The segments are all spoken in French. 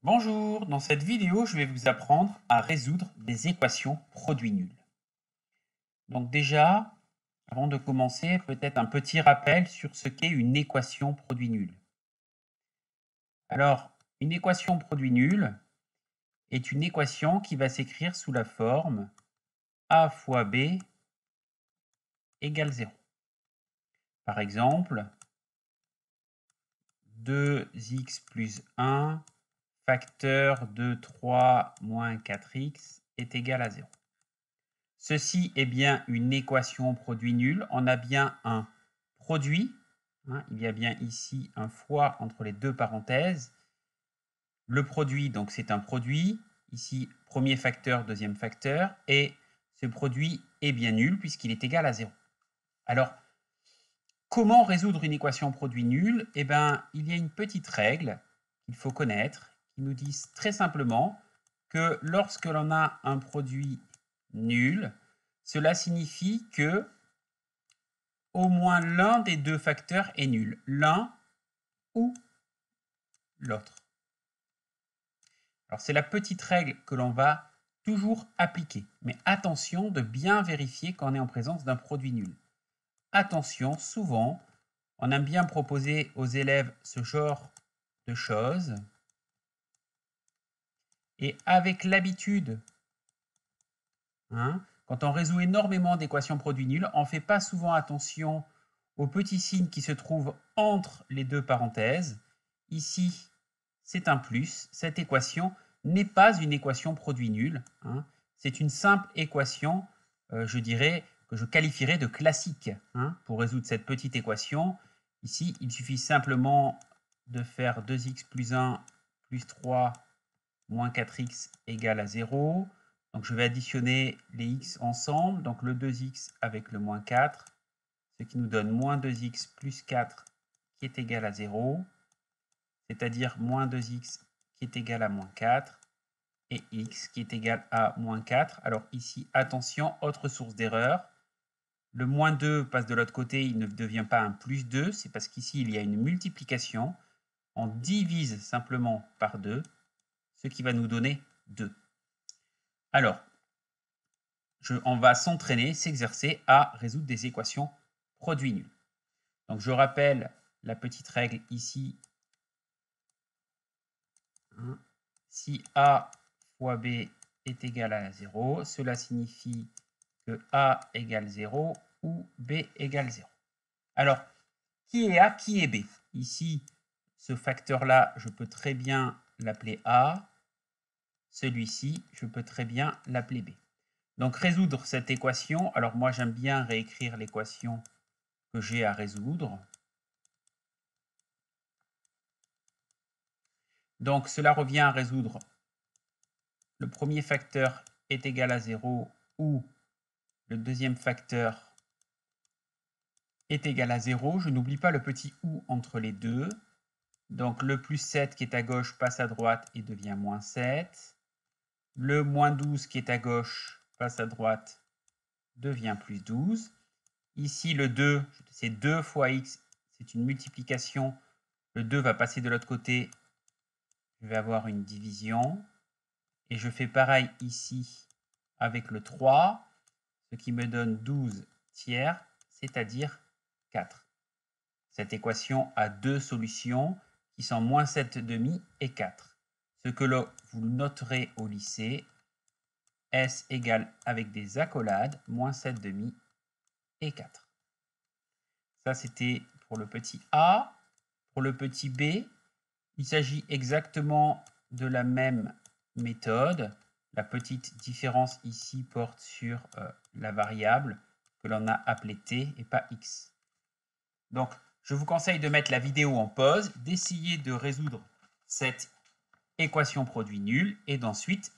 Bonjour, dans cette vidéo, je vais vous apprendre à résoudre des équations produits nuls. Donc déjà, avant de commencer, peut-être un petit rappel sur ce qu'est une équation produit nul. Alors, une équation produit nul est une équation qui va s'écrire sous la forme a fois b égale 0. Par exemple, 2x plus 1 facteur de 3 moins 4x est égal à 0. Ceci est bien une équation produit nul. On a bien un produit. Il y a bien ici un fois entre les deux parenthèses. Le produit, donc c'est un produit. Ici, premier facteur, deuxième facteur. Et ce produit est bien nul puisqu'il est égal à 0. Alors, comment résoudre une équation produit nul? Eh bien, il y a une petite règle qu'il faut connaître qui nous dit très simplement que lorsque l'on a un produit nul, cela signifie que au moins l'un des deux facteurs est nul, l'un ou l'autre. Alors c'est la petite règle que l'on va toujours appliquer, mais attention de bien vérifier qu'on est en présence d'un produit nul. Attention, souvent, on aime bien proposer aux élèves ce genre de choses, et avec l'habitude, quand on résout énormément d'équations produits nuls, on ne fait pas souvent attention aux petits signes qui se trouvent entre les deux parenthèses. Ici, c'est un plus. Cette équation n'est pas une équation produit nul. C'est une simple équation, je dirais, que je qualifierais de classique. Pour résoudre cette petite équation, ici, il suffit simplement de faire 2x plus 1 plus 3 moins 4x égale à 0. Donc je vais additionner les x ensemble, donc le 2x avec le moins 4, ce qui nous donne moins 2x plus 4 qui est égal à 0, c'est-à-dire moins 2x qui est égal à moins 4, et x qui est égal à moins 4. Alors ici, attention, autre source d'erreur. Le moins 2 passe de l'autre côté, il ne devient pas un plus 2, c'est parce qu'ici il y a une multiplication. On divise simplement par 2, ce qui va nous donner 2. Alors, on va s'entraîner, s'exercer à résoudre des équations produits nuls. Donc je rappelle la petite règle ici. Si A fois B est égal à 0, cela signifie que A égale 0 ou B égale 0. Alors, qui est A, qui est B? Ici, ce facteur-là, je peux très bien l'appeler A. Celui-ci, je peux très bien l'appeler B. Donc résoudre cette équation, alors moi j'aime bien réécrire l'équation que j'ai à résoudre. Donc cela revient à résoudre le premier facteur est égal à 0 ou le deuxième facteur est égal à 0. Je n'oublie pas le petit ou entre les deux. Donc le plus 7 qui est à gauche passe à droite et devient moins 7. Le moins 12 qui est à gauche passe à droite, devient plus 12. Ici, le 2, c'est 2 fois x, c'est une multiplication. Le 2 va passer de l'autre côté, je vais avoir une division. Et je fais pareil ici avec le 3, ce qui me donne 12 tiers, c'est-à-dire 4. Cette équation a deux solutions qui sont moins 7 demi et 4. Ce que vous noterez au lycée, S égale avec des accolades, moins 7 demi et 4. Ça, c'était pour le petit A. Pour le petit B, il s'agit exactement de la même méthode. La petite différence ici porte sur la variable que l'on a appelée t et pas x. Donc, je vous conseille de mettre la vidéo en pause, d'essayer de résoudre cette équation produit nul et d'ensuite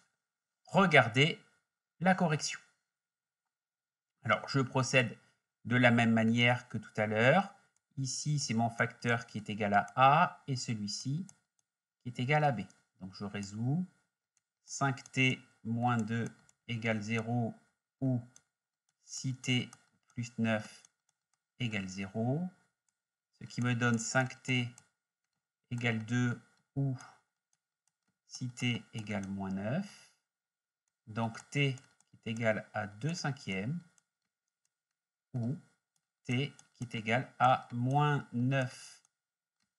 regarder la correction. Alors, je procède de la même manière que tout à l'heure. Ici, c'est mon facteur qui est égal à A et celui-ci qui est égal à B. Donc, je résous. 5t moins 2 égale 0 ou 6t plus 9 égale 0. Ce qui me donne 5t égale 2 ou si t égale moins 9, donc t qui est égal à 2 cinquièmes, ou t qui est égal à moins 9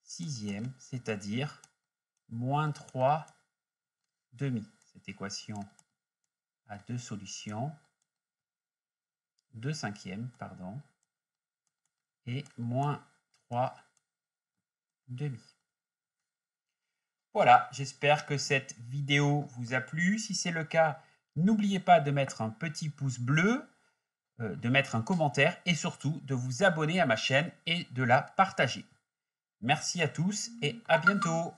sixièmes, c'est-à-dire moins 3 demi. Cette équation a deux solutions, 2 cinquièmes, pardon, et moins 3 demi. Voilà, j'espère que cette vidéo vous a plu. Si c'est le cas, n'oubliez pas de mettre un petit pouce bleu, de mettre un commentaire et surtout de vous abonner à ma chaîne et de la partager. Merci à tous et à bientôt.